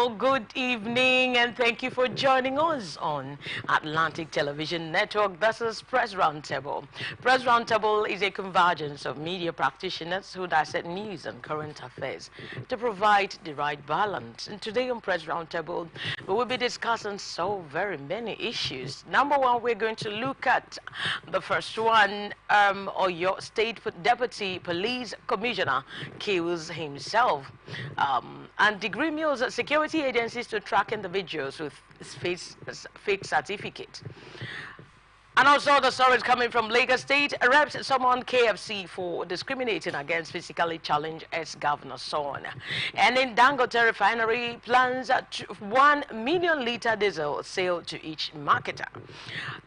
Well, good evening and thank you for joining us on Atlantic Television Network. This is Press Roundtable. Press Roundtable is a convergence of media practitioners who dissect news and current affairs to provide the right balance. And today on Press Roundtable, we will be discussing so very many issues. Number one, we're going to look at the first one, or your state deputy police commissioner kills himself. And the gremios security agencies to track individuals with fake certificate. And also the story is coming from Lagos State. Arrests someone KFC for discriminating against physically challenged ex-governor's son. And in Dangote refinery plans 1 million litre diesel sale to each marketer.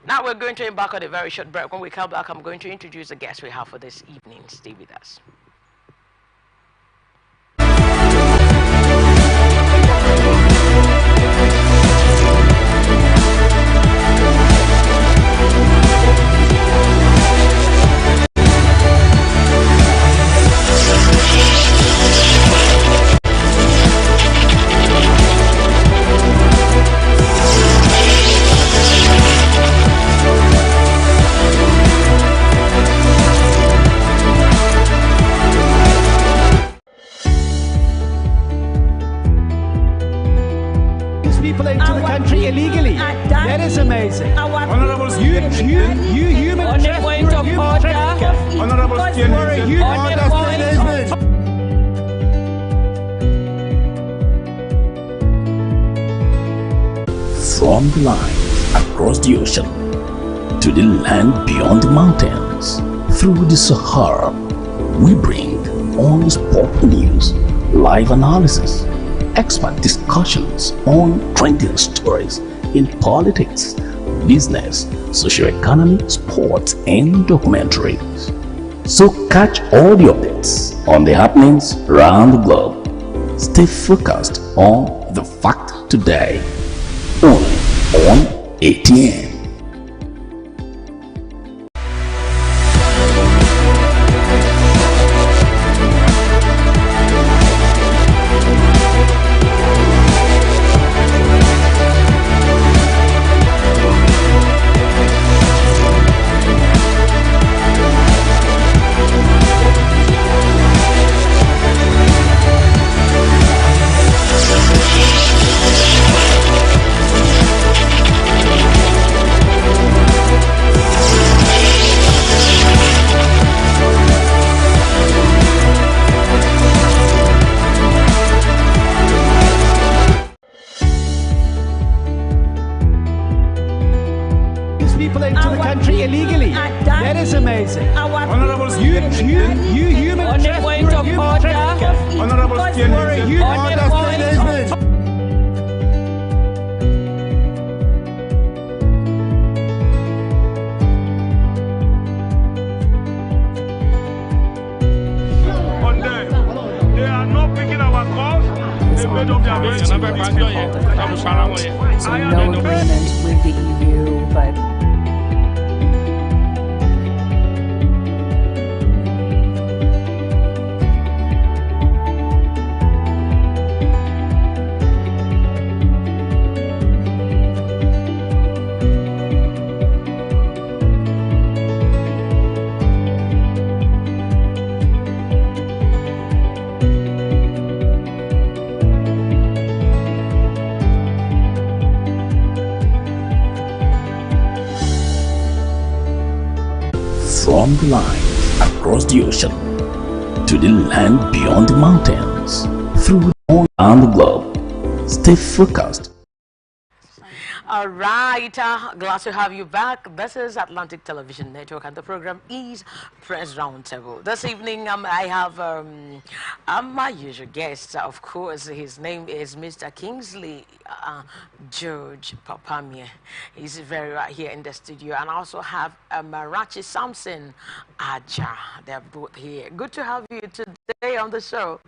Now we're going to embark on a very short break. When we come back, I'm going to introduce the guests we have for this evening. Stay with us. People into the country illegally. That is amazing. Honourable you human trafficker. Honourable From the line across the ocean to the land beyond the mountains, through the Sahara, we bring on-spot news, live analysis, expert discussions on trending stories in politics, business, socio-economy, sports, and documentaries. So catch all the updates on the happenings around the globe. Stay focused on the fact today, only on ATN. People into the country illegally. That is amazing. Honourable you human trafficker. Honourable they are not picking our calls. They made up their minds. So no agreement with the EU, but From the line across the ocean to the land beyond the mountains, through around the globe. Stay focused. All right, glad to have you back. This is Atlantic Television Network and the program is Press Roundtable. This evening I have my usual guest, of course. His name is Mr. Kingsley George Papamie. He's very right here in the studio. And I also have Marachi Samson Aja. They're both here. Good to have you today on the show.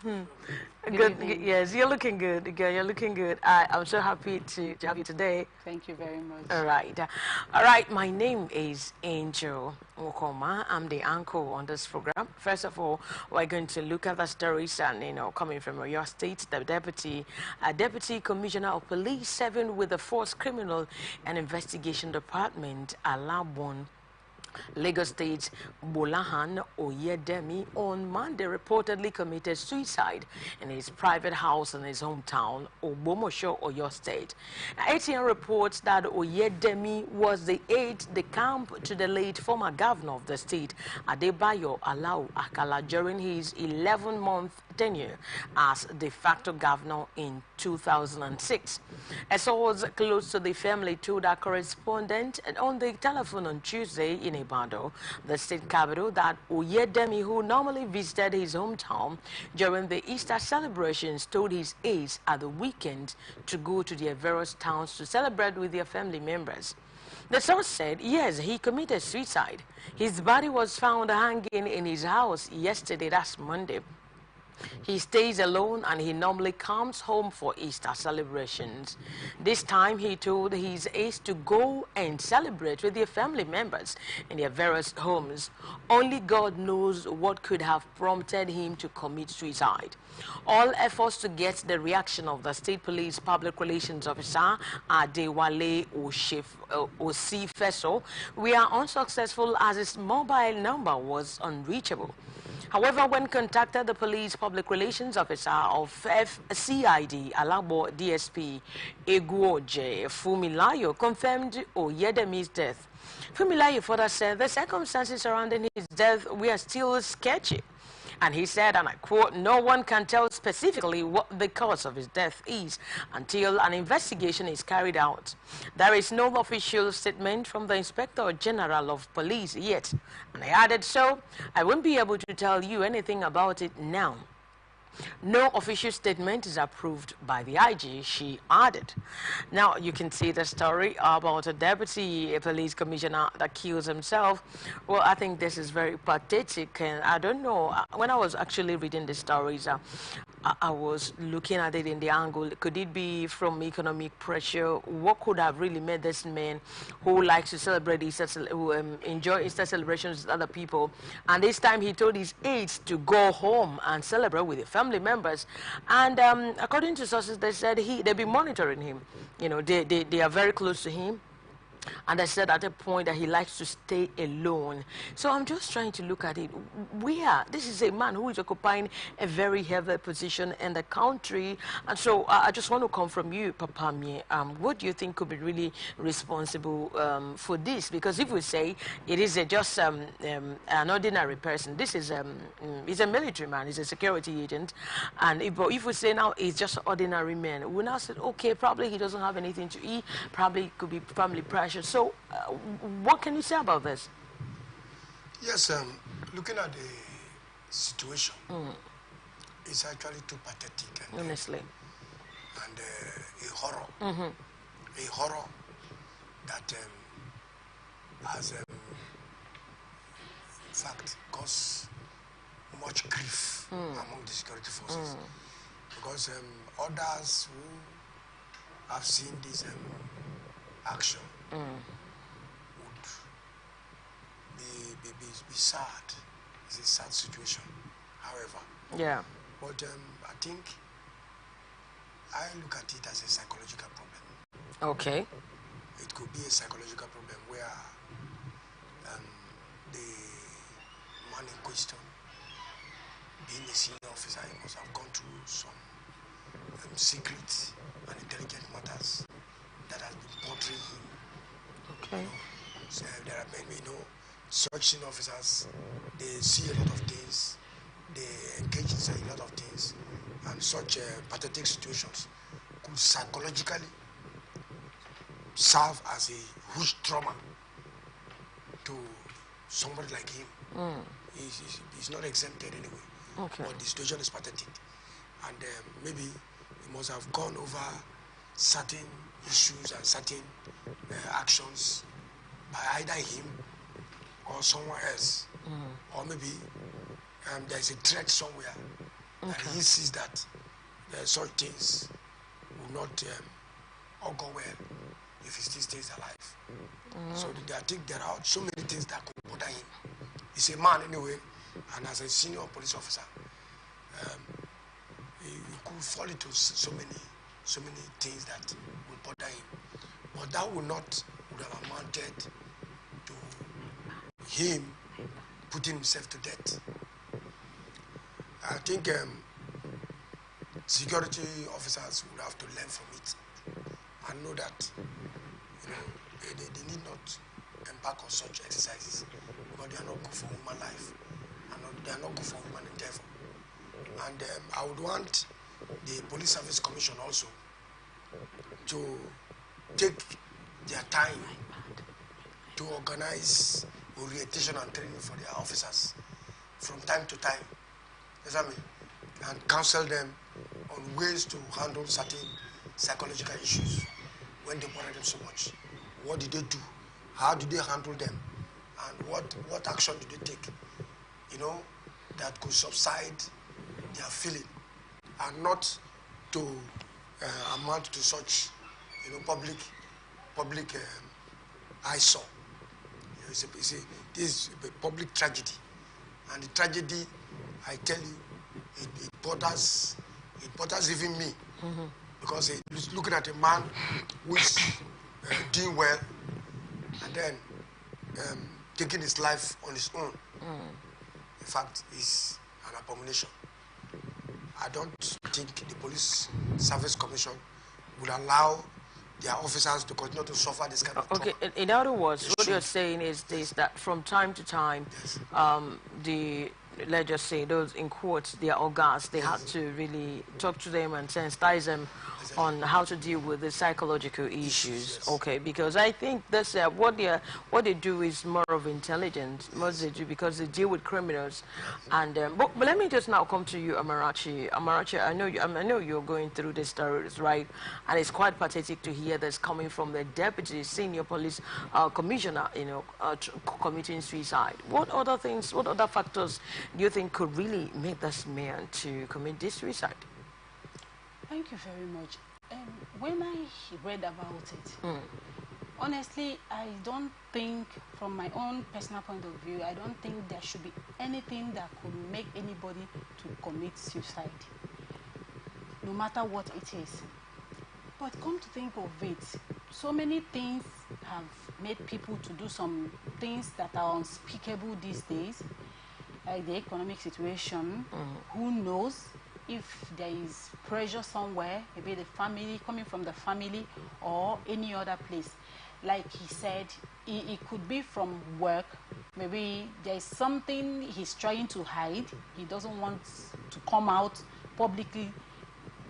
Good. Yes, you're looking good. Girl, you're looking good. I'm so happy to have you today. Thank you very much. All right. All right. My name is Angel Okoma. I'm the anchor on this program. First of all, we're going to look at the stories and, coming from your state, the Deputy Commissioner of Police serving with the Force Criminal and Investigation Department, Alabon, Lagos State Bolahan Oyedemi on Monday reportedly committed suicide in his private house in his hometown, Obomosho, Oyo State. ATN reports that Oyedemi was the aide de camp to the late former governor of the state, Adebayo Alau Akala, during his 11-month tenure as de facto governor in 2006. A source close to the family told our correspondent on the telephone on Tuesday in Ibadan, the state capital, that Oyedemi, who normally visited his hometown during the Easter celebrations, told his aides at the weekend to go to their various towns to celebrate with their family members. The source said, yes, he committed suicide. His body was found hanging in his house yesterday, that's Monday. He stays alone and he normally comes home for Easter celebrations. This time he told his aides to go and celebrate with their family members in their various homes. Only God knows what could have prompted him to commit suicide. All efforts to get the reaction of the State Police Public Relations Officer Adewale Osifeso were unsuccessful as his mobile number was unreachable. However, when contacted, the Police Public Relations Officer of FCID, Alabo DSP Eguoje Fumilayo, confirmed Oyedemi's death. Fumilayo further said the circumstances surrounding his death were still sketchy. And he said, and I quote, no one can tell specifically what the cause of his death is until an investigation is carried out. There is no official statement from the Inspector General of Police yet. And I added, so I won't be able to tell you anything about it now. No official statement is approved by the IG, she added. Now, you can see the story about a deputy police commissioner that kills himself. Well, I think this is very pathetic, and I don't know. When I was actually reading the stories, I was looking at it in the angle. Could it be from economic pressure? What could have really made this man who likes to celebrate Easter, who enjoy Easter celebrations with other people, and this time he told his aides to go home and celebrate with the family members? And according to sources, they said they'll be monitoring him. You know, they are very close to him. And I said at a point that he likes to stay alone. So I'm just trying to look at it. This is a man who is occupying a very heavy position in the country. And so I just want to come from you, Papa Mie. What do you think could be really responsible for this? Because if we say it is just an ordinary person, this is he's a military man, he's a security agent. And if we say now he's just an ordinary man, we now say, okay, probably he doesn't have anything to eat, probably it could be family pressure. So, what can you say about this? Yes, looking at the situation, it's actually too pathetic. And, honestly. And a horror. A horror that has, in fact, caused much grief among the security forces. Because others who have seen this action would be sad. It's a sad situation, however. Yeah. But I think I look at it as a psychological problem. Okay. It could be a psychological problem where the man in question, being a senior officer, he must have gone through some secret and intelligent matters that has been bothering him. Okay. So there are many, such senior officers, they see a lot of things, they engage in a lot of things, and such pathetic situations could psychologically serve as a huge trauma to somebody like him. He's not exempted anyway. Okay. But the situation is pathetic. And maybe he must have gone over certain issues and certain actions by either him or someone else. Or maybe there's a threat somewhere And he sees that such things will not go well if he still stays alive. So I think there are so many things that could bother him. He's a man anyway, and as a senior police officer, he could fall into so many things that will bother him. But that would have amounted to him putting himself to death. I think security officers would have to learn from it and know that they need not embark on such exercises because they are not good for human life and they are not good for human endeavor. And I would want the Police Service Commission also to take their time to organize orientation and training for their officers from time to time. Yes, I mean, and counsel them on ways to handle certain psychological issues when they bother them so much. What did they do? How did they handle them? And what action did they take? That could subside their feeling and not to amount to such, public eyesore. This is a public tragedy, and the tragedy, I tell you, it bothers even me, because looking at a man who is doing well and then taking his life on his own, in fact, is an abomination. I don't think the Police Service Commission would allow their officers to continue to suffer this kind of trauma. Okay, in other words, what you're saying is this, that from time to time, yes. Let's just say those in quotes, their organs, they have to really talk to them and sensitize them on how to deal with the psychological issues. Yes. Okay, because I think that's what they do is more of intelligence. Yes. What they do, because they deal with criminals. And but let me just now come to you, Amarachi. Amarachi, I know you're going through this stories, right? And it's quite pathetic to hear this coming from the deputy senior police commissioner, committing suicide. What other factors do you think could really make this man to commit this suicide? Thank you very much. When I read about it, honestly, I don't think, from my own personal point of view, I don't think there should be anything that could make anybody to commit suicide, no matter what it is. But come to think of it, so many things have made people to do some things that are unspeakable these days, like the economic situation. Who knows? If there is pressure somewhere, maybe the family, coming from the family or any other place. Like he said, it could be from work. Maybe there is something he's trying to hide. He doesn't want to come out publicly,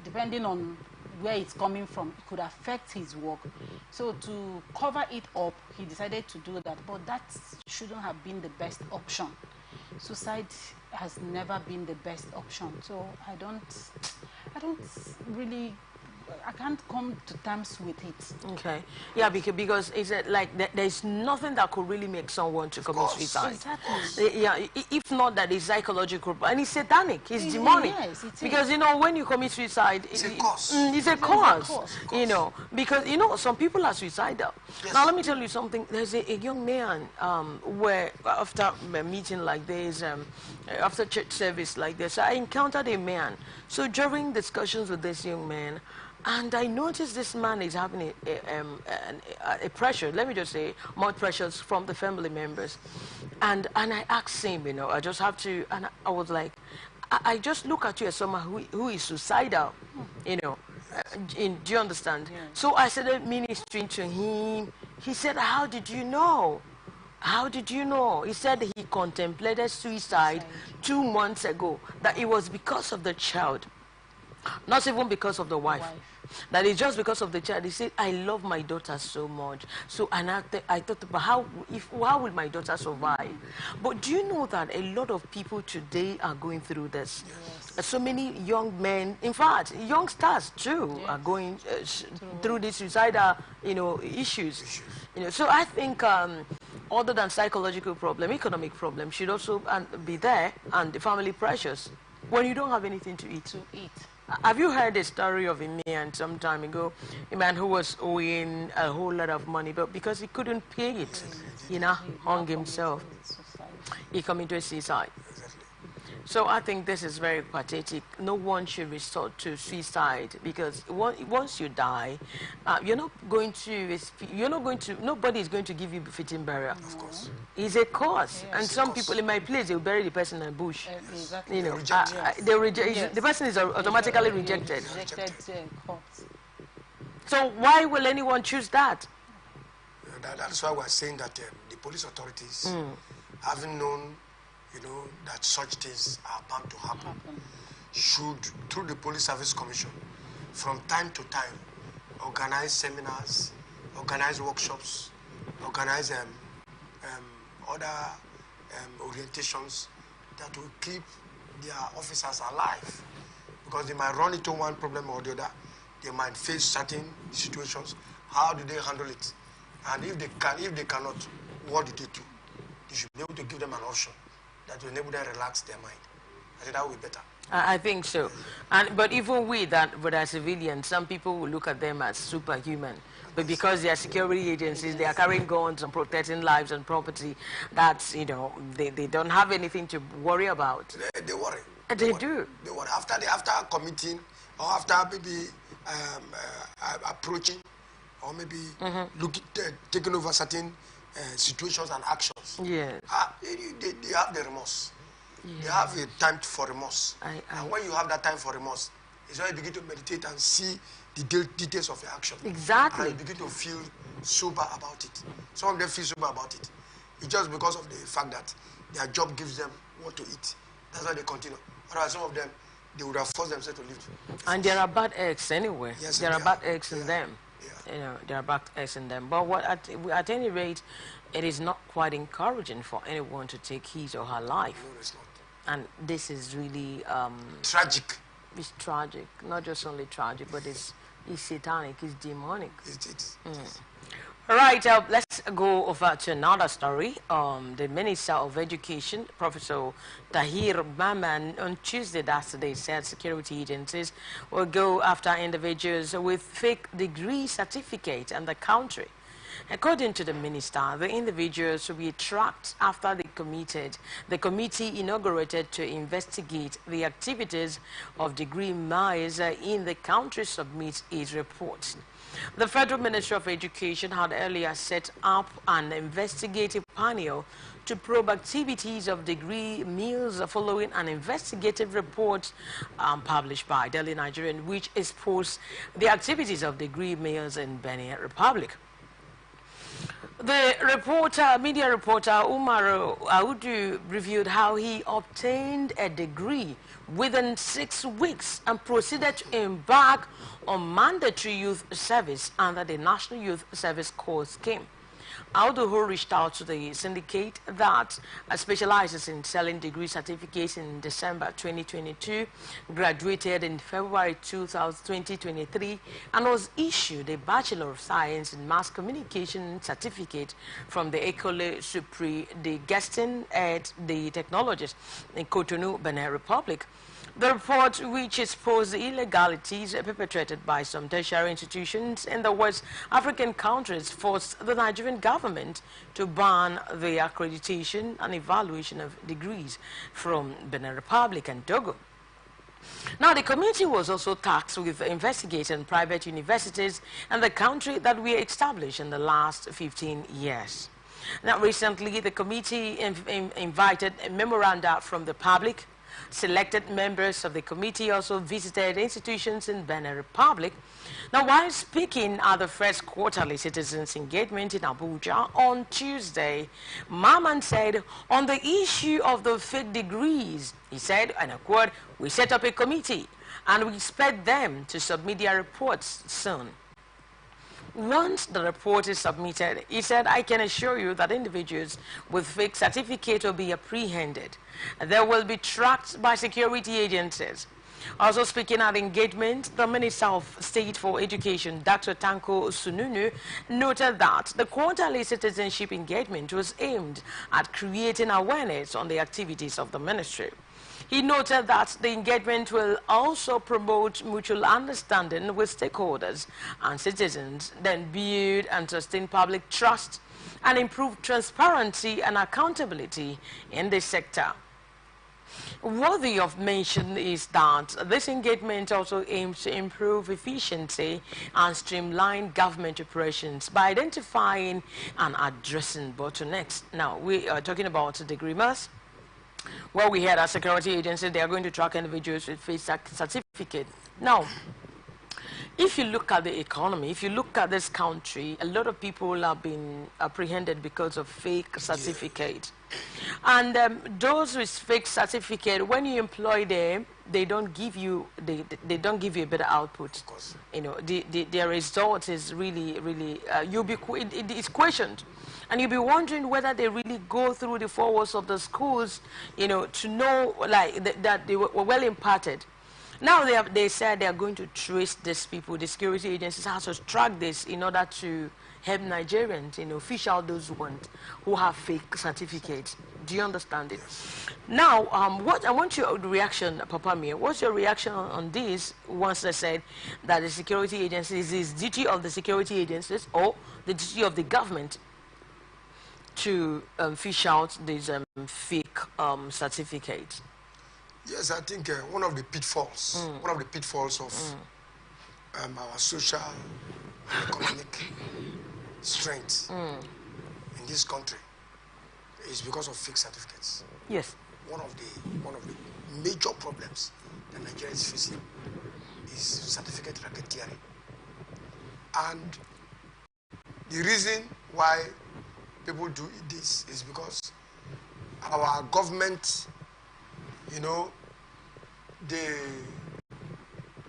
depending on where it's coming from. It could affect his work. So to cover it up, he decided to do that. But that shouldn't have been the best option. Suicide has never been the best option. So I can't come to terms with it. Okay. Yeah, because it's like there's nothing that could really make someone to commit suicide. Exactly. Yeah, if not that it's psychological, and it's satanic, it's demonic. Yes, it is. Because, when you commit suicide, it's a cause. It's a cause. Because, some people are suicidal. Yes. Now, let me tell you something. There's a young man where, after a meeting like this, after church service like this, I encountered a man. So during discussions with this young man, and I noticed this man is having a pressure, let me just say, more pressures from the family members. And I asked him, I just have to, and I was like, I just look at you as someone who is suicidal, do you understand? Yeah. So I started ministering to him. He said, how did you know? How did you know? He said he contemplated suicide 2 months ago, that it was because of the child, not even because of the wife. That is just because of the child. He said, I love my daughter so much. So, and I thought about how will my daughter survive? But do you know that a lot of people today are going through this? Yes. So many young men, in fact, youngsters too, are going through these suicidal, issues. So I think other than psychological problem, economic problem should also be there, and the family pressures. when you don't have anything to eat. Have you heard the story of a man some time ago, a man who was owing a whole lot of money, but because he couldn't pay it, hung himself. He committed suicide. So I think this is very pathetic. No one should resort to suicide because once you die, nobody is going to give you fitting burial. Of course. It's a cause. Yes. And some people in my place, they'll bury the person in a bush. Exactly. They reject. The person is automatically rejected. So why will anyone choose that? That's why we're saying that the police authorities, having known, that such things are bound to happen, should, through the Police Service Commission, from time to time, organize seminars, organize workshops, organize other orientations that will keep their officers alive. Because they might run into one problem or the other, they might face certain situations. How do they handle it? And if they cannot, what do they do? They should be able to give them an option that will enable them to relax their mind. I think that would be better. I think so. But even with that, with our civilians, some people will look at them as superhuman. But because they are security agencies, they are carrying guns and protecting lives and property, that's, they don't have anything to worry about. They worry. They do. They worry. After committing, or after maybe approaching, or maybe taking over certain situations and actions. Yes. They have the remorse. Yeah. They have a time for remorse. And when you have that time for remorse, it's when you begin to meditate and see the details of your action. Exactly. And you begin to feel sober about it. Some of them feel sober about it. It's just because of the fact that their job gives them what to eat. That's why they continue. Otherwise, some of them, they would have forced themselves to leave. And there are bad eggs anyway. Yes, there are bad eggs in them. Yeah. There are bad eggs in them. But at any rate, it is not quite encouraging for anyone to take his or her life. No, it's not. And this is really tragic. It's tragic. Not just only tragic, but it's satanic. It's demonic. It's Right, let's go over to another story. The Minister of Education, Professor Tahir Maman, on Tuesday, said security agencies will go after individuals with fake degree certificates in the country. According to the minister, the individuals will be tracked after the committee inaugurated to investigate the activities of degree mayors in the country submit its reports. The Federal Ministry of Education had earlier set up an investigative panel to probe activities of degree mills following an investigative report published by Daily Nigerian, which exposed the activities of degree mills in Benin Republic. The media reporter Umar Audu reviewed how he obtained a degree within 6 weeks and proceeded to embark on mandatory youth service under the National Youth Service Corps scheme. Audu, who reached out to the syndicate that specializes in selling degree certificates in December 2022, graduated in February 2023, and was issued a Bachelor of Science in Mass Communication certificate from the École Supérieure de Gestion et de Technologies in Cotonou, Benin Republic. The report, which exposed the illegalities perpetrated by some tertiary institutions in the West African countries, forced the Nigerian government to ban the accreditation and evaluation of degrees from Benin Republic and Togo. Now, the committee was also tasked with investigating private universities in the country that were established in the last 15 years. Now, recently, the committee invited a memoranda from the public. Selected members of the committee also visited institutions in Benin Republic. Now, while speaking at the first quarterly citizens' engagement in Abuja on Tuesday, Maman said on the issue of the fake degrees, he said, and I quote, "We set up a committee and we expect them to submit their reports soon." Once the report is submitted, he said, "I can assure you that individuals with fake certificates will be apprehended. They will be tracked by security agencies." Also speaking at engagement, the Minister of State for Education, Dr. Tanko Sununu, noted that the quarterly citizenship engagement was aimed at creating awareness on the activities of the ministry. He noted that the engagement will also promote mutual understanding with stakeholders and citizens, then build and sustain public trust and improve transparency and accountability in this sector. Worthy of mention is that this engagement also aims to improve efficiency and streamline government operations by identifying and addressing bottlenecks. Now, we are talking about the agreements. Well, we had a security agency, they are going to track individuals with fake certificate. Now, if you look at the economy, if you look at this country, a lot of people have been apprehended because of fake certificate. And those with fake certificate, when you employ them, they don't give you they don't give you a better output. Of course. You know, their result is really it is questioned, and you'll be wondering whether they really go through the 4 walls of the schools, you know, to know like that they were well imparted. Now they said they are going to trace these people. The security agencies have to track this in order to help Nigerians, you know, fish out those ones who have fake certificates. Do you understand it? Now, what I want your reaction, Papa Mir. What's your reaction on this? Once they said that the security agencies is duty of the security agencies or the duty of the government to fish out these fake certificates. Yes, I think one of the pitfalls of our social and economic strength in this country is because of fake certificates. Yes. One of the major problems that Nigeria is facing is certificate racketeering. And the reason why people do this is because our government, you know, they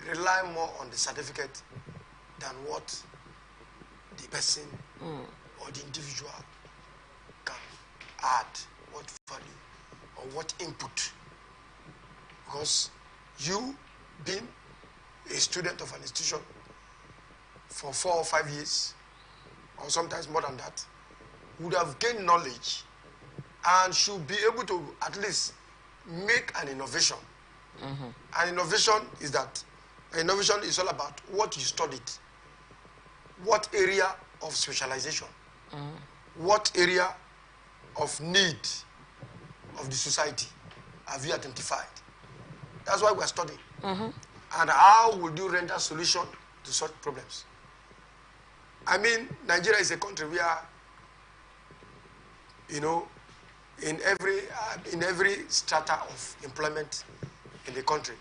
rely more on the certificate than what the person or the individual can add, what value or what input. Because you, being a student of an institution for 4 or 5 years, or sometimes more than that, would have gained knowledge and should be able to at least make an innovation. An innovation is that innovation is all about what you studied, what area of specialization, what area of need of the society have you identified. That's why we are studying. And how would you render solution to such problems? I mean, Nigeria is a country where, you know, in every strata of employment in the country,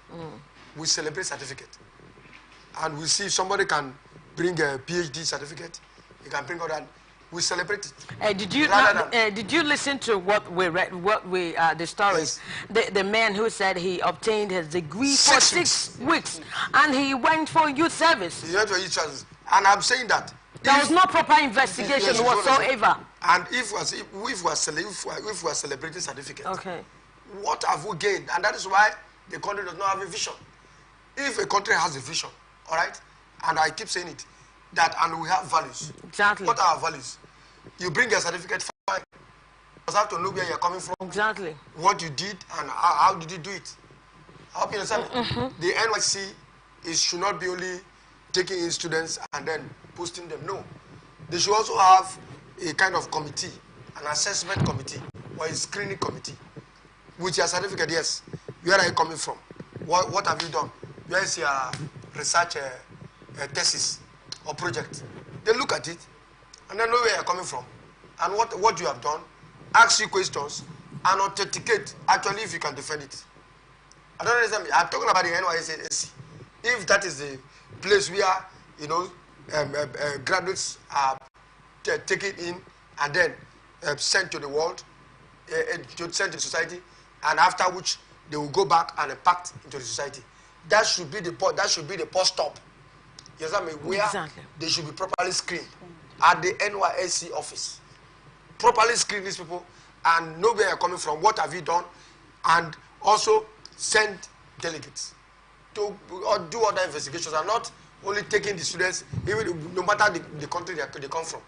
we celebrate certificate. And we see if somebody can bring a PhD certificate, he can bring other. We celebrate it. Did you listen to what we read? The stories? Yes. The man who said he obtained his degree for 6 weeks, and he went for youth service. He went for youth service, and I'm saying that there was no proper investigation whatsoever. And if we are celebrating certificate, okay, what have we gained? And that is why the country does not have a vision. If a country has a vision, all right, and I keep saying it, that and we have values. Exactly. What are our values? You bring a certificate, fine. You have to know where you're coming from. Exactly. What you did and how did you do it. I hope you understand. The NYC should not be only taking in students and then posting them. No. They should also have a kind of committee, an assessment committee or a screening committee. With your certificate, yes. Where are you coming from? What have you done? Where is your research thesis or project? They look at it and then know where you're coming from and what you have done, ask you questions and authenticate actually if you can defend it. I don't understand. I'm talking about the NYSC. If that is the place where, you know, graduates are taken in and then sent to the world, sent to the society, and after which they will go back and impact into the society. That should be the post stop. You understand me? Where they should be properly screened at the NYSC office. Properly screen these people and know where you're coming from, what have you done, and also send delegates to do other investigations and not only taking the students, even no matter the country they come from.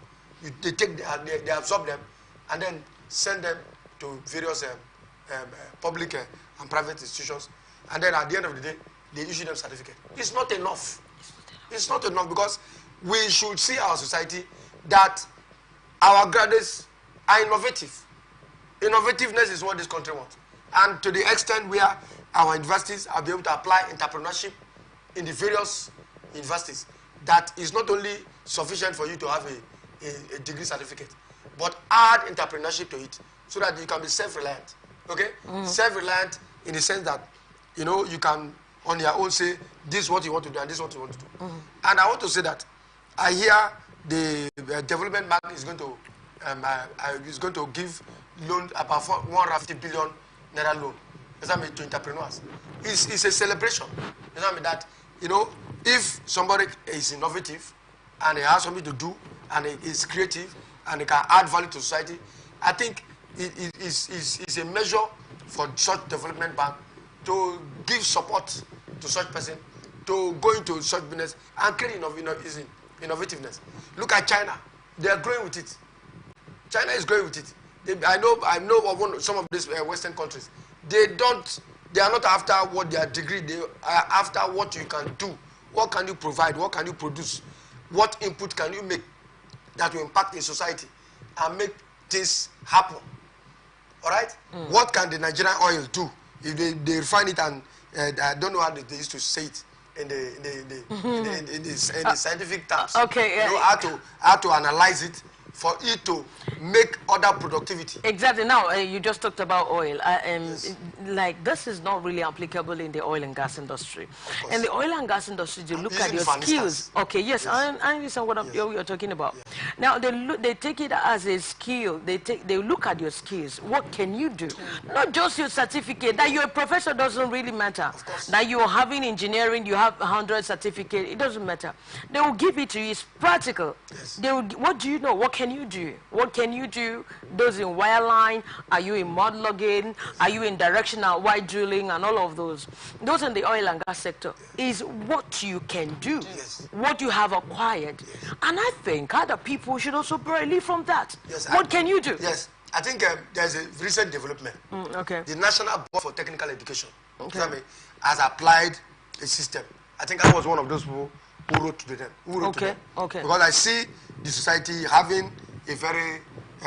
They absorb them and then send them to various public and private institutions, and then at the end of the day, they issue them certificate. It's not enough. It's not enough because we should see our society that our graduates are innovative. Innovativeness is what this country wants. And to the extent where our universities are able to apply entrepreneurship in the various universities, that is not only sufficient for you to have a degree certificate, but add entrepreneurship to it so that you can be self-reliant. Okay? Self-reliant in the sense that, you know, you can on your own say, this is what you want to do and this is what you want to do. And I want to say that I hear the development bank is going to give loan about 150 billion naira loan. Does that mean to entrepreneurs? It's a celebration. Does that mean that, you know, if somebody is innovative and he has something to do and he is creative and he can add value to society, I think it is a measure for such development bank to give support to such person, to go into such business and create innovativeness. Look at China. They are growing with it. China is growing with it. I know of some of these Western countries. They are not after what their degree, they are after what you can do. What can you provide? What can you produce? What input can you make that will impact in society and make things happen? All right? What can the Nigerian oil do if they refine it and I don't know how they used to say it in the scientific terms. Okay. You know how to analyze it for it to make other productivity. Exactly. Now, you just talked about oil. Yes. Like, this is not really applicable in the oil and gas industry. In the oil and gas industry, you look at your skills. Okay, yes. I understand what you're talking about. Yeah. Now, they take it as a skill. They look at your skills. What can you do? Not just your certificate. That you're a professor doesn't really matter. That you're having engineering, you have 100 certificates. It doesn't matter. They will give it to you. It's practical. Yes. What do you know? What can you do? What can you do? Those in wireline, are you in mud logging, are you in directional white drilling and all of those in the oil and gas sector is what you can do, what you have acquired. And I think other people should also learn from that. What can you do? Yes, I think there's a recent development. The National Board for Technical Education has applied a system. I think I was one of those people who wrote to them. Because I see the society having a very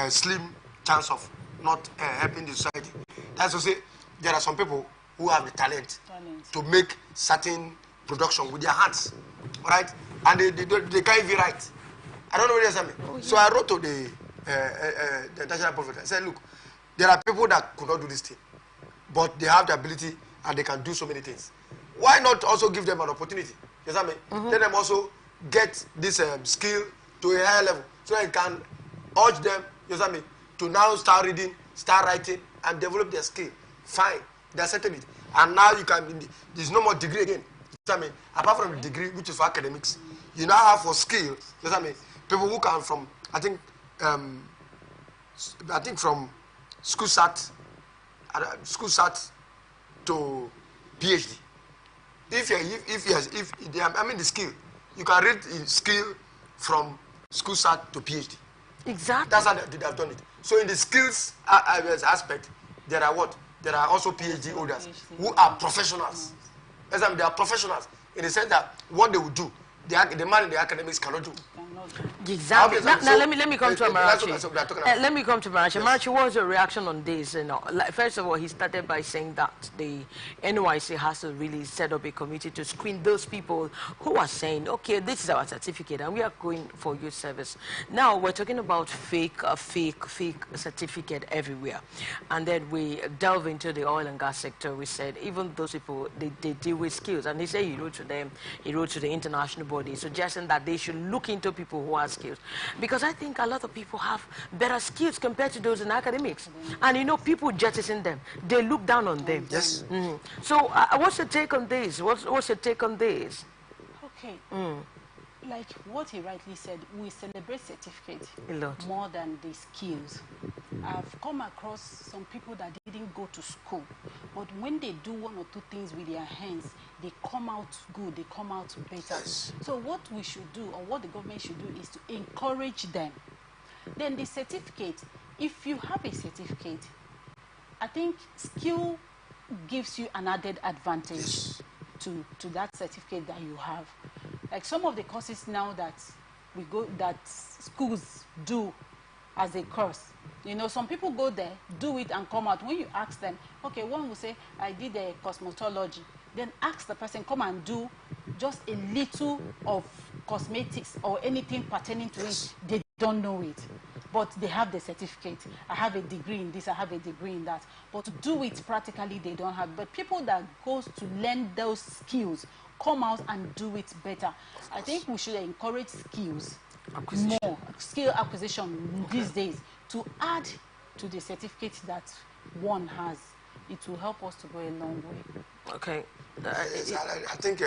slim chance of not helping the society. That's to say, there are some people who have the talent to make certain production with their hands, all right? And they can't even write. I don't know what they're saying. So I wrote to the international prophet. I said, look, there are people that could not do this thing, but they have the ability and they can do so many things. Why not also give them an opportunity? You know what I mean? Let them also get this skill to a higher level so they can urge them, you know what I mean, to now start reading, start writing, and develop their skill. Fine, they accepted it. And now you can, there's no more degree again. You know what I mean? Apart from the degree, which is for academics, you now have for skill, you know what I mean, people who come from, I think from school sat to PhD. The skill, you can read skill from school sat to PhD. Exactly. That's how they have done it. So in the skills aspect, there are what? There are also PhD holders who are professionals. They are professionals in the sense that what they will do, the man in the academics cannot do. Exactly. Now let me come to Amarachi. Let me come to Amarachi. Amarachi, what was your reaction on this? You know, first of all, he started by saying that the NYC has to really set up a committee to screen those people who are saying, okay, this is our certificate and we are going for youth service. Now we're talking about fake certificate everywhere. And then we delve into the oil and gas sector. We said even those people, they deal with skills. And he said he wrote to them, he wrote to the international body suggesting that they should look into people who have skills, because I think a lot of people have better skills compared to those in academics, and you know, people jettison them, they look down on them. Yes. So what's your take on this? What's your take on this? Okay. Like what he rightly said, we celebrate certificate a lot more than the skills. I've come across some people that didn't go to school, but when they do one or two things with their hands, they come out good, they come out better. Yes. So what we should do, or what the government should do, is to encourage them. Then the certificate, if you have a certificate, I think skill gives you an added advantage to that certificate that you have. Like some of the courses now that schools do as a course. You know, some people go there, do it, and come out. When you ask them, okay, one will say, I did a cosmetology. Then ask the person, come and do just a little of cosmetics or anything pertaining to it. They don't know it, but they have the certificate. I have a degree in this, I have a degree in that. But to do it practically, they don't have. But people that goes to learn those skills come out and do it better. I think we should encourage skills more, skill acquisition these days, to add to the certificate that one has. It will help us to go a long way. Okay. Yes, I think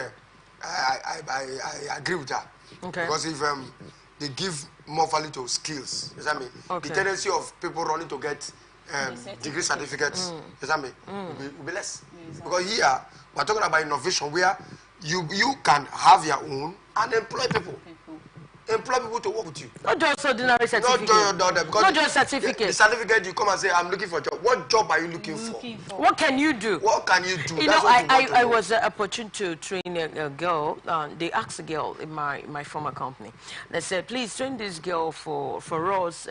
I agree with that. Okay. Because if they give more value to skills, you know what I mean? Okay. The tendency of people running to get degree certificates, you know what I mean? Will be less. Exactly. Because here, we're talking about innovation where you can have your own and employ people. Employ people to work with you. Not just ordinary certificate. Not just certificate. The certificate, you come and say, I'm looking for a job. What job are you looking for? What can you do? What can you do? You know, I was opportune to train a girl. They asked a girl in my former company. They said, please train this girl for us.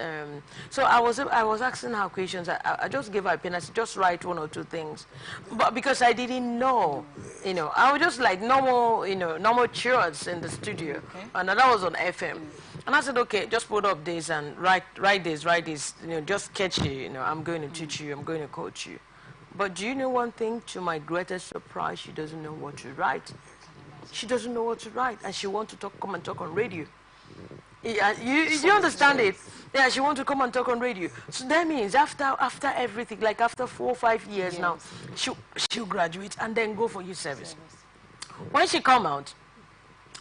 So I was asking her questions. I just gave her a pen. I said, just write one or two things. But because I didn't know, you know, I was just like normal chairs in the studio. Okay. And that was on FM. And I said, okay, just put up this and write this, you know, just catch you, you know, I'm going to teach you, I'm going to coach you. But do you know one thing? To my greatest surprise, she doesn't know what to write. She doesn't know what to write, and she wants to come and talk on radio. Yeah, you understand it? Yeah, she wants to come and talk on radio. So that means after everything, like after 4 or 5 years now, she'll graduate and then go for youth service. When she come out,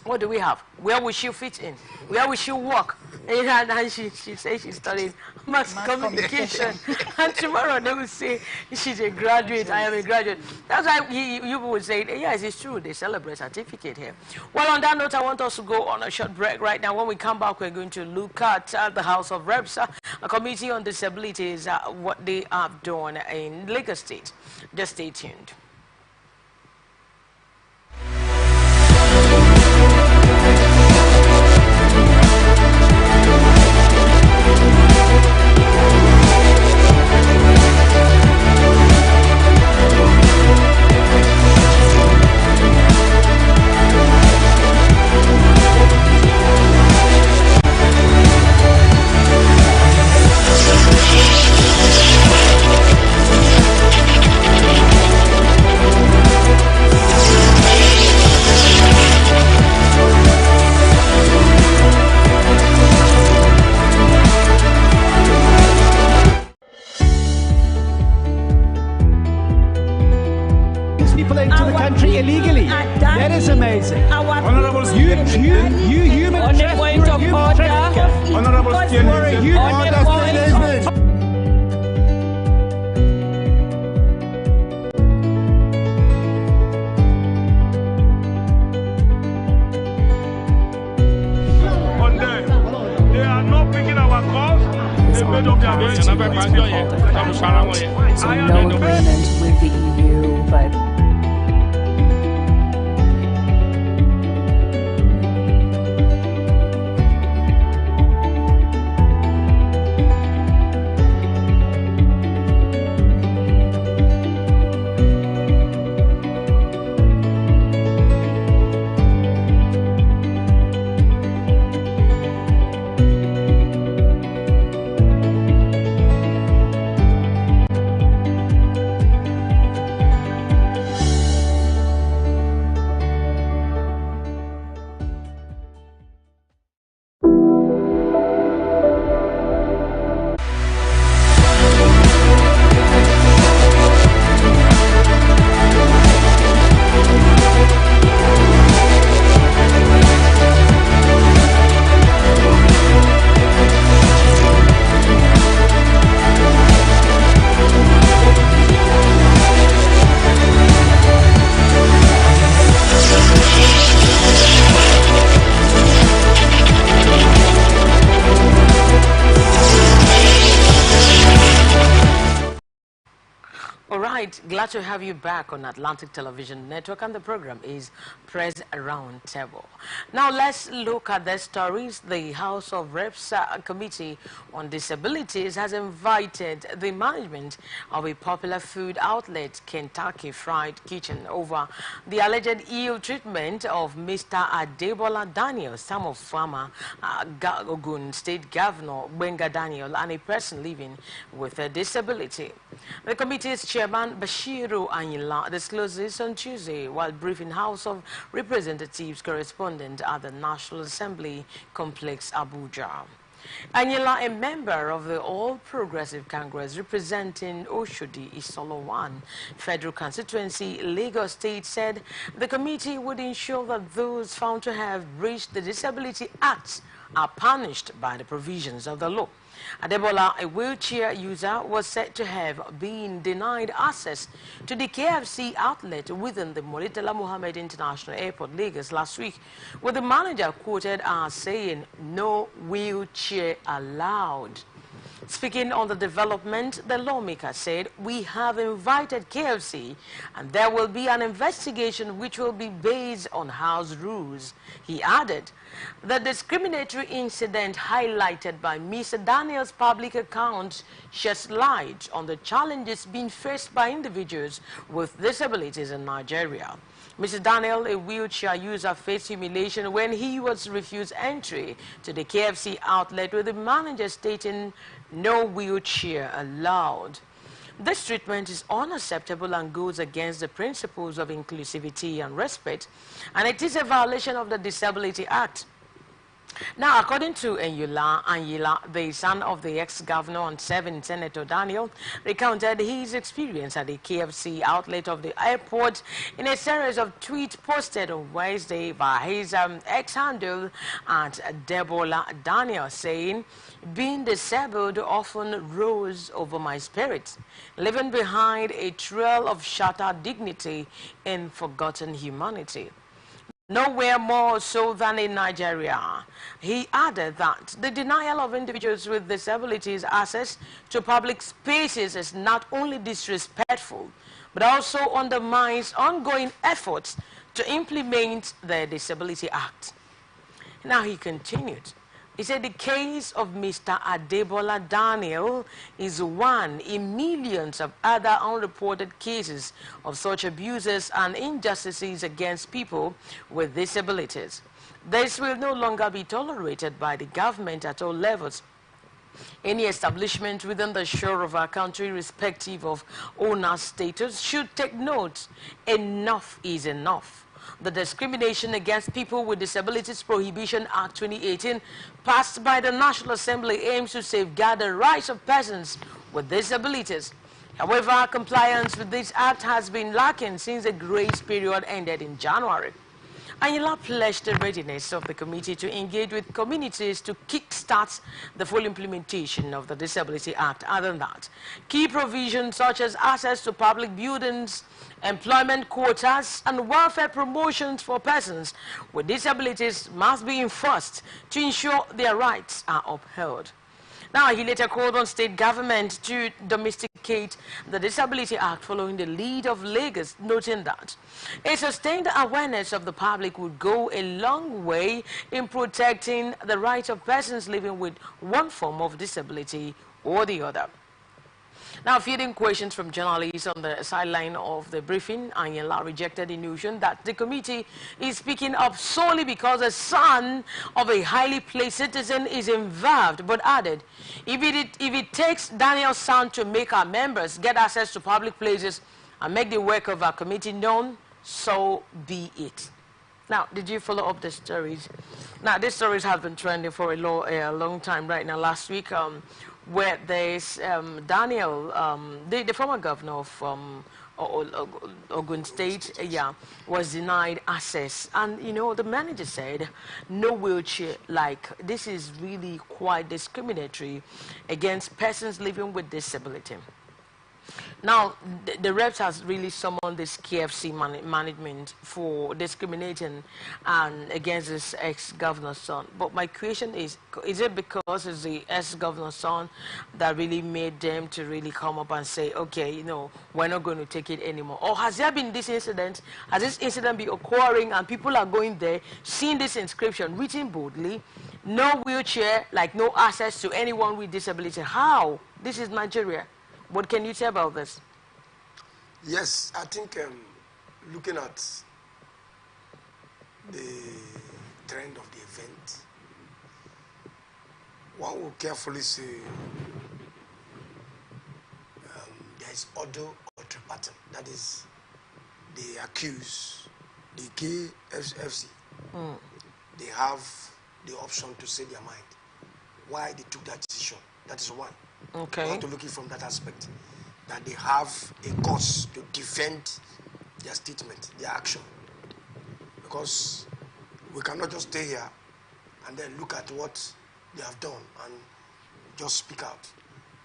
what do we have? Where will she fit in? Where will she work? And she says she's studying mass communication. And tomorrow they will say she's a graduate, I am a graduate. That's why you would say, yes, it's true, they celebrate certificate here. Well, on that note, I want us to go on a short break right now. When we come back, we're going to look at the House of Reps, a committee on disabilities, what they have done in Lagos State. Just stay tuned. Into the country illegally. That is amazing. Honorable You human On the point of order. Honorable they are not picking our calls. They made up their minds. So no agreement with the EU, but right, glad to have you back on Atlantic Television Network, and the program is Press Roundtable. Now let's look at the stories. The House of Reps Committee on Disabilities has invited the management of a popular food outlet, Kentucky Fried Kitchen, over the alleged ill treatment of Mr. Adebola Daniel, son of former Ogun State Governor Benga Daniel, and a person living with a disability. The committee's chairman, Bashiru Anyila, disclosed this on Tuesday while briefing House of Representatives correspondent at the National Assembly Complex, Abuja. Anyila, a member of the All Progressive Congress representing Oshodi Isolo 1 Federal Constituency, Lagos State, said the committee would ensure that those found to have breached the Disability Act are punished by the provisions of the law. Adebola, a wheelchair user, was said to have been denied access to the KFC outlet within the Murtala Mohammed International Airport, Lagos, last week, with the manager quoted as saying, "No wheelchair allowed." Speaking on the development, the lawmaker said, "We have invited KFC and there will be an investigation which will be based on house rules." He added, the discriminatory incident highlighted by Mr. Daniel's public account sheds light on the challenges being faced by individuals with disabilities in Nigeria. Mr. Daniel, a wheelchair user, faced humiliation when he was refused entry to the KFC outlet, with the manager stating, "No wheelchair allowed." This treatment is unacceptable and goes against the principles of inclusivity and respect, and it is a violation of the Disability Act. Now, according to Anyila, the son of the ex-governor and serving Senator Daniel, recounted his experience at the KFC outlet of the airport in a series of tweets posted on Wednesday by his ex-handle at Debola Daniel, saying, "Being disabled often rose over my spirit, leaving behind a trail of shattered dignity and forgotten humanity. Nowhere more so than in Nigeria." He added that the denial of individuals with disabilities access to public spaces is not only disrespectful, but also undermines ongoing efforts to implement the Disability Act. Now he continued. He said the case of Mr. Adebola Daniel is one in millions of other unreported cases of such abuses and injustices against people with disabilities. This will no longer be tolerated by the government at all levels. Any establishment within the shore of our country, irrespective of owner status, should take note. Enough is enough. The Discrimination Against People with Disabilities Prohibition Act 2018, passed by the National Assembly, aims to safeguard the rights of persons with disabilities. However, compliance with this act has been lacking since the grace period ended in January. Anyila pledged the readiness of the committee to engage with communities to kickstart the full implementation of the Disability Act. Other than that, key provisions such as access to public buildings, employment quotas, and welfare promotions for persons with disabilities must be enforced to ensure their rights are upheld. Now, he later called on state government to domesticate the Disability Act following the lead of Lagos, noting that a sustained awareness of the public would go a long way in protecting the rights of persons living with one form of disability or the other. Now, fielding questions from journalists on the sideline of the briefing, Anyila rejected the notion that the committee is speaking up solely because the son of a highly placed citizen is involved, but added, if it takes Daniel's son to make our members get access to public places and make the work of our committee known, so be it. Now, did you follow up the stories? Now, these stories have been trending for a long time right now. Last week, where there's Daniel, the former governor of Ogun State, was denied access. And, you know, the manager said, "No wheelchair." Like, this is really quite discriminatory against persons living with disability. Now, the reps has really summoned this KFC management for discriminating and against this ex-governor's son. But my question is it because it's the ex-governor's son that really made them to really come up and say, okay, you know, we're not going to take it anymore? Or has there been this incident, has this incident been occurring and people are going there, seeing this inscription written boldly, no wheelchair, like no access to anyone with disability? How? This is Nigeria. What can you say about this? Yes, I think looking at the trend of the event, one will carefully say there is order or pattern. That is, they accuse the KFC. They have the option to say their mind. Why they took that decision. That is one. Okay. You have to look at it from that aspect, that they have a cause to defend their statement, their action. Because we cannot just stay here and then look at what they have done and just speak out.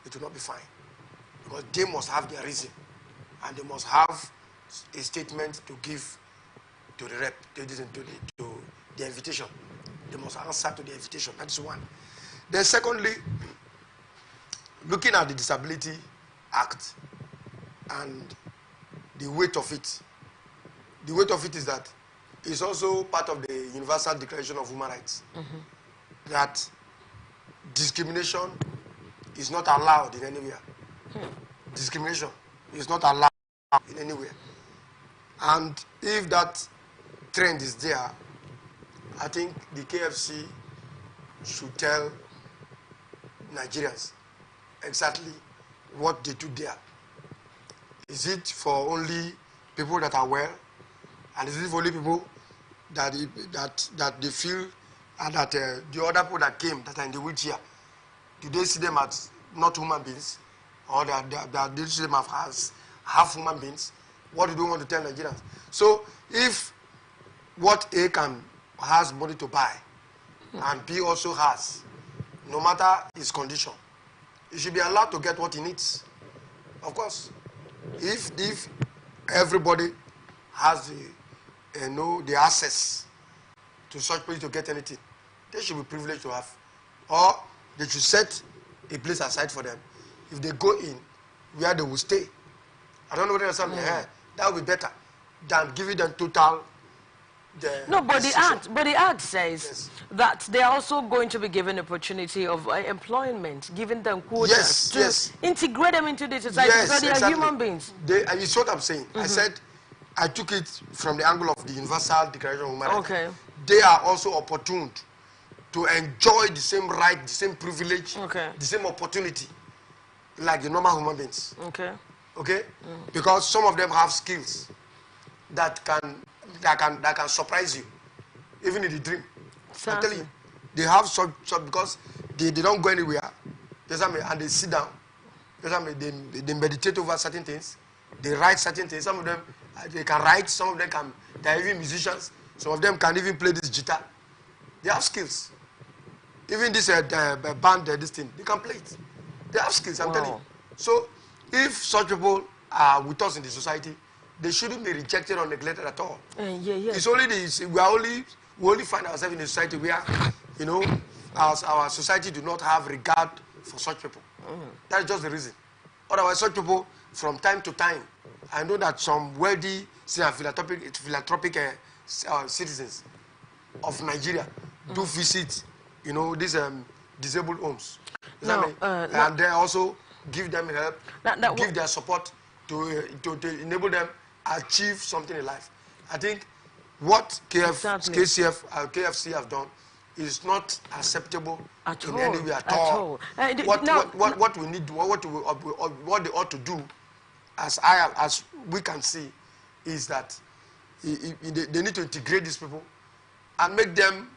It will not be fine. Because they must have their reason and they must have a statement to give to the rep, to the invitation. They must answer to the invitation. That's one. Then secondly, looking at the Disability Act and the weight of it is that it's also part of the Universal Declaration of Human Rights that discrimination is not allowed in anywhere. Discrimination is not allowed in anywhere. And if that trend is there, I think the KFC should tell Nigerians exactly what they do there. Is it for only people that are well, and is it for only people that they feel and that the other people that came that are in the wheelchair, do they see them as not human beings, or that they see them as half human beings? What do they want to tell Nigerians? So if what A has money to buy and B also has, no matter his condition, he should be allowed to get what he needs. Of course, if everybody has the access to such place to get anything, they should be privileged to have, or they should set a place aside for them. If they go in, where they will stay. I don't know whether something that would be better than giving them total. No, but the act says that they are also going to be given opportunity of employment, giving them quotas to integrate them into the society because they are human beings. It's what I'm saying. I said I took it from the angle of the Universal Declaration of Human Rights. Okay. They are also opportuned to enjoy the same right, the same privilege, the same opportunity like the normal human beings. Okay. Okay? Because some of them have skills that can surprise you, even in the dream. I'm telling you, they have such because they don't go anywhere. And they sit down. They meditate over certain things. They write certain things. Some of them they can write. Some of them they're even musicians. Some of them can even play this guitar. They have skills. Even this band, this thing, they can play it. They have skills. I'm telling you. So if such people are with us in the society, they shouldn't be rejected or neglected at all. It's only we only find ourselves in a society where, our society do not have regard for such people. That's just the reason. Otherwise, such people, from time to time, I know that some wealthy, philanthropic citizens of Nigeria do visit, these disabled homes. And they also give them help, give their support to enable them achieve something in life. I think what KFC have done is not acceptable in any way at all. What we need, what they ought to do, as we can see, is that they need to integrate these people and make them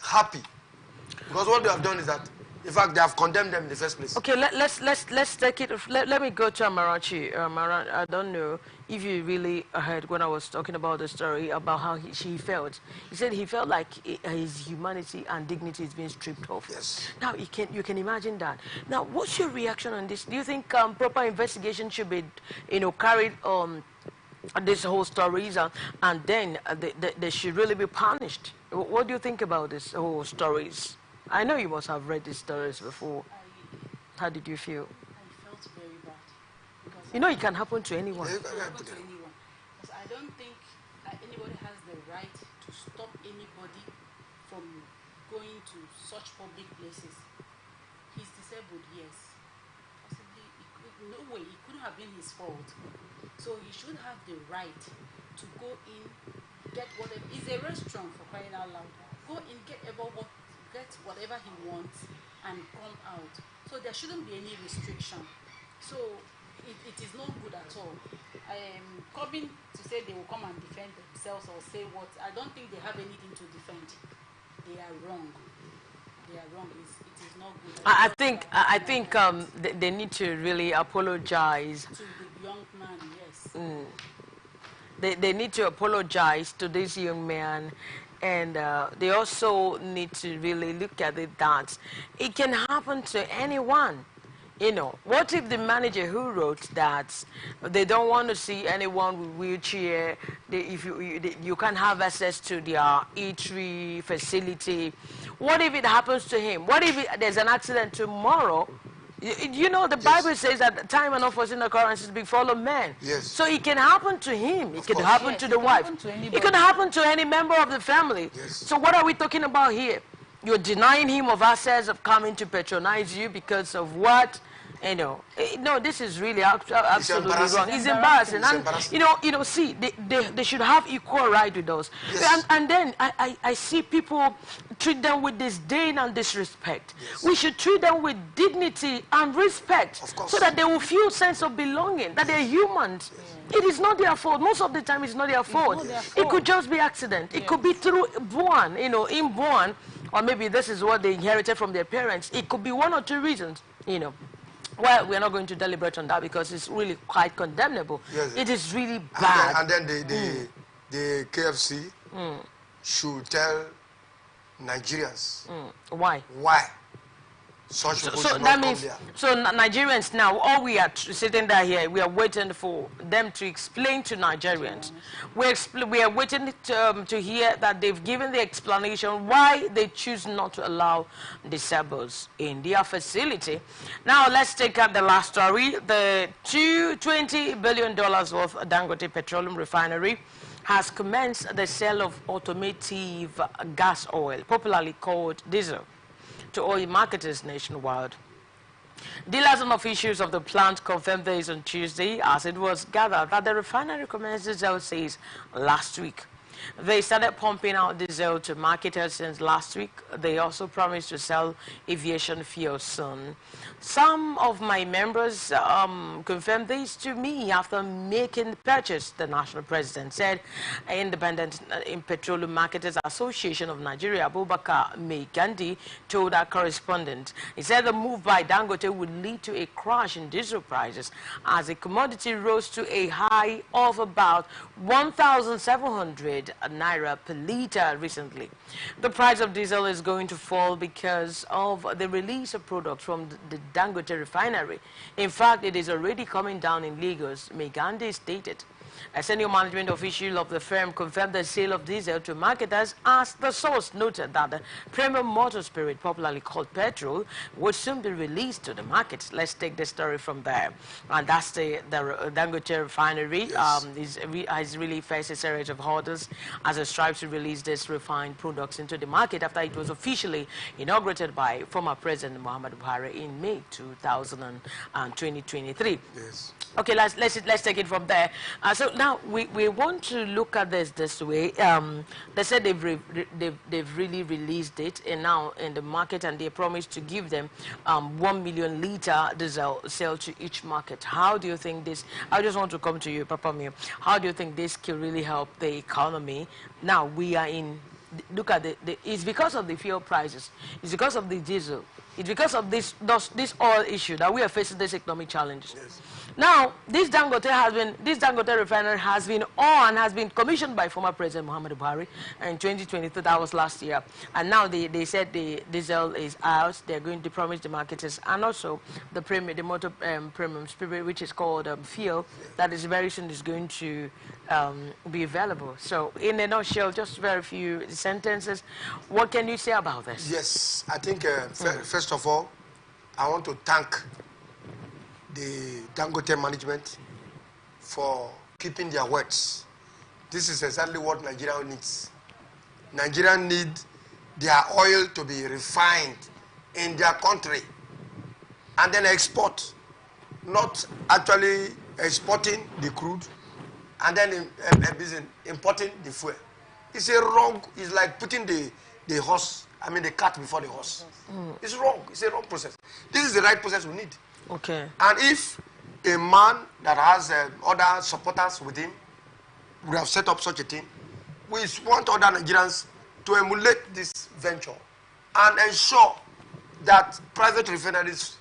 happy. Because what they have done is that, in fact, they have condemned them in the first place. Okay, let's take it. Let me go to Amarachi. I don't know if you really heard when I was talking about the story about how she felt, he said he felt like his humanity and dignity is being stripped off. Yes. Now, you can imagine that. Now, what's your reaction on this? Do you think proper investigation should be, carried on these whole stories, and then they should really be punished? What do you think about this whole stories? I know you must have read these stories before. How did you feel? I felt very bad. Because You know, it can happen to anyone. it can happen to anyone. Because I don't think that anybody has the right to stop anybody from going to such public places. He's disabled, yes. Possibly, no way, it couldn't have been his fault. So he should have the right to go in, get whatever. It's a restaurant, for crying out loud. Go in, get whatever he wants, and come out. So there shouldn't be any restriction. So it is not good at all. Coming to say they will come and defend themselves or say what, I don't think they have anything to defend. They are wrong. They are wrong. It is not good. I think they need to really apologize. To the young man, yes. They need to apologize to this young man, and they also need to really look at it that it can happen to anyone. What if the manager who wrote that they don't want to see anyone with wheelchair, you can't have access to their eatery facility? What if it happens to him? What if there's an accident tomorrow? The Bible says that time and unforeseen occurrences befall men. Yes. So it can happen to him. It can course. happen Yes, to it the can wife. happen to It anybody. can happen to any member of the family. Yes. So what are we talking about here? You're denying him of access of coming to patronize you because of what? No, this is really absolutely embarrassing. wrong. It's embarrassing. It's And, embarrassing. see, they should have equal right with us. Yes. And then I see people treat them with disdain and disrespect. Yes. We should treat them with dignity and respect, Of course. so that they will feel sense of belonging, that they're humans. It is not their fault. Most of the time, it's not their fault. not their It fault. could just be accident. It could be through born, inborn, or maybe this is what they inherited from their parents. It could be one or two reasons, Well, we're not going to deliberate on that because it's really quite condemnable. Yes. It is really bad. And then the KFC should tell Nigerians Why? why such people So should that not means, come there. Nigerians now, all we are sitting there here, we are waiting for them to explain to Nigerians. We are waiting to hear that they've given the explanation why they choose not to allow disabled in their facility. Now let's take up the last story. The $20 billion worth Dangote Petroleum Refinery has commenced the sale of automotive gas oil, popularly called diesel, to oil marketers nationwide. Dealers and officials of the plant confirmed this on Tuesday, as it was gathered that the refinery commenced diesel sales last week. They started pumping out diesel to marketers since last week. They also promised to sell aviation fuel soon. Some of my members confirmed this to me after making the purchase, the national president said. Independent Petroleum Marketers Association of Nigeria, Abubakar Meigandi, told our correspondent. He said the move by Dangote would lead to a crash in diesel prices as the commodity rose to a high of about 1,700 naira per liter recently. The price of diesel is going to fall because of the release of products from the Dangote refinery. In fact, it is already coming down in Lagos, Meigandi stated. A senior management official of the firm confirmed the sale of diesel to marketers, as the source noted that the premium motor spirit, popularly called petrol, would soon be released to the market. Let's take the story from there. And that's the Dangote refinery. Yes. Has really faced a series of hurdles as it strives to release this refined products into the market after it was officially inaugurated by former President Muhammadu Buhari in May 2023. Yes. Okay, let's take it from there. So now we want to look at this way. They said they've really released it and now in the market, and they promised to give them 1 million liter diesel sale to each market. How do you think this? I just want to come to you, Papa Mio. How do you think this can really help the economy? Now we are in. Look at it's because of the fuel prices. It's because of the diesel. It's because of this oil issue that we are facing this economic challenges. Yes. Now, this Dangote refinery has been commissioned by former President Muhammadu Buhari in 2023. That was last year. And now they said the diesel is out. They're going to promise the marketers and also the motor premium spirit, which is called fuel, that is very soon is going to be available. So, in a nutshell, just very few sentences. What can you say about this? Yes, I think first of all, I want to thank the Dangote management for keeping their words. This is exactly what Nigeria needs. Nigeria need their oil to be refined in their country and then export, not actually exporting the crude and then importing the fuel. It's like putting the cart before the horse. It's wrong. It's a wrong process. This is the right process we need. Okay. And if a man that has other supporters with him, we have set up such a thing, we want other Nigerians to emulate this venture and ensure that private refineries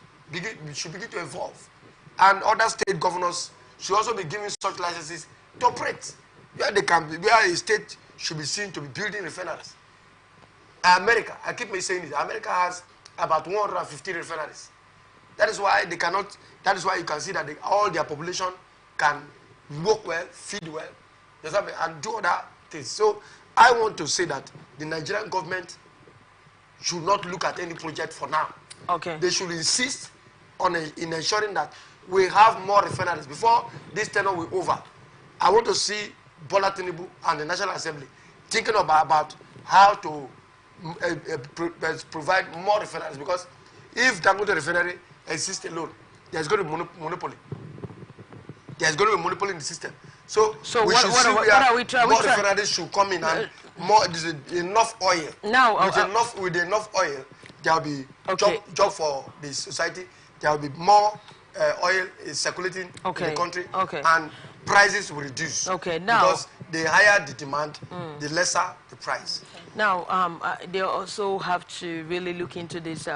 should begin to evolve. And other state governors should also be giving such licenses to operate, where a state should be seen to be building refineries. America, I keep saying this, America has about 150 refineries. That is why you can see that all their population can work well, feed well, and do other things. So I want to say that the Nigerian government should not look at any project for now. Okay. They should insist in ensuring that we have more refineries before this tenure will over. I want to see Bola Tinubu and the National Assembly thinking about how to provide more refineries, because if Dangote refinery exists alone, there's going to be monopoly. There's going to be monopoly in the system. So we should see where more refineries should come in and there's enough oil. Now, with enough oil, there will be job for the society. There will be more oil circulating in the country, and prices will reduce. Okay, now because the higher the demand, the lesser the price. Now, they also have to really look into this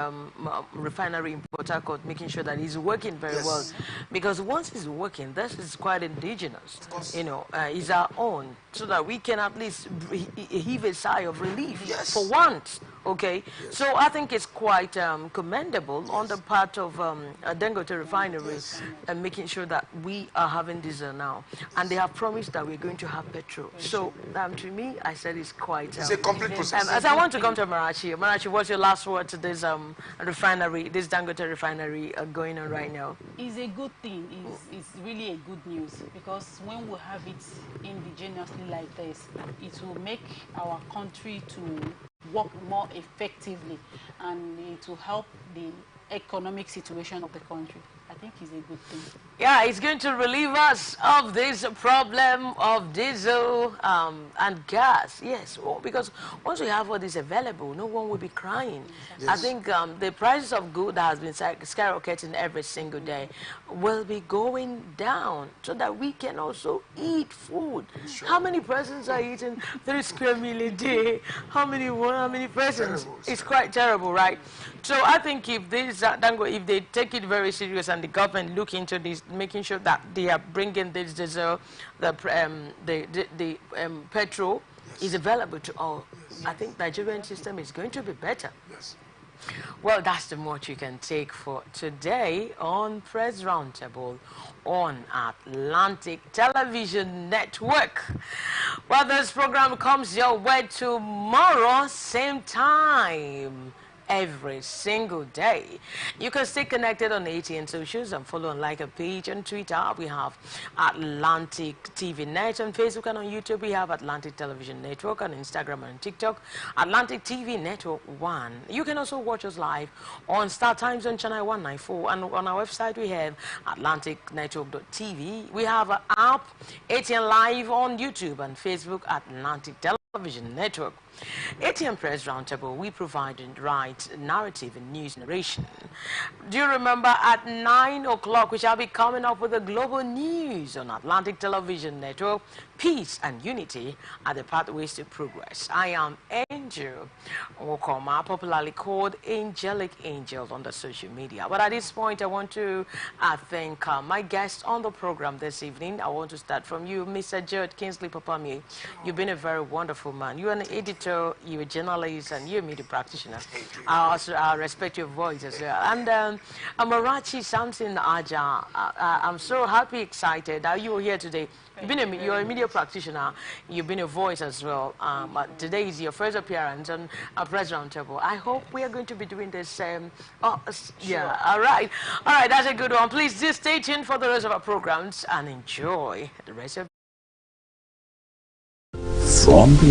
refinery in Port Harcourt, making sure that it's working very well. Because once it's working, this is quite indigenous. Of course. You know, it's our own, so that we can at least heave a sigh of relief for once. Okay, so I think it's quite commendable on the part of Dangote refinery and making sure that we are having diesel now, and they have promised that we're going to have petrol. So to me, I said it's quite. It's a complete process. As I want to come to Marachi. Marachi, what's your last word to this refinery, this Dangote refinery going on right now? It's a good thing. It's really a good news, because when we have it indigenously like this, it will make our country to work more effectively, and it will help the economic situation of the country. I think it's a good thing. Yeah, it's going to relieve us of this problem of diesel and gas. Yes, because once we have all this available, no one will be crying. Yes. I think the prices of goods that has been skyrocketing every single day will be going down, so that we can also eat food. Sure. How many persons are eating 3 square meal a day? How many persons? Terrible. It's quite terrible, right? So I think if this if they take it very serious and the government look into this, making sure that they are bringing this diesel, the petrol is available to all, I think Nigerian system is going to be better. Yes. Well, that's the much you can take for today on Press Roundtable on Atlantic Television Network. Well, this program comes your way tomorrow, same time, every single day. You can stay connected on ATN socials and follow and like a page on Twitter. We have Atlantic TV Net on Facebook, and on YouTube we have Atlantic Television Network, on Instagram and TikTok Atlantic TV Network 1. You can also watch us live on StarTimes on channel 194, and on our website we have atlanticnetwork.tv. We have an app, ATN Live, on YouTube and Facebook, Atlantic Television Network. ATM Press Roundtable, we provide the right narrative and news narration. Do you remember at 9 o'clock we shall be coming up with the global news on Atlantic Television Network? Peace and unity are the pathways to progress. I am Angel Okoma, popularly called Angelic Angel on the social media. But at this point, I want to thank my guest on the program this evening. I want to start from you, Mr. Jared Kingsley Papami. You've been a very wonderful man. You're an editor, you're a journalist, and you're a media practitioner. I respect your voice as well. And Amarachi Samson Aja, I'm so happy, excited that you are here today. You're a media practitioner. You've been a voice as well. But today is your first appearance on a Press Roundtable. I hope we are going to be doing this. Yeah. All right. That's a good one. Please do stay tuned for the rest of our programs and enjoy the rest of. From the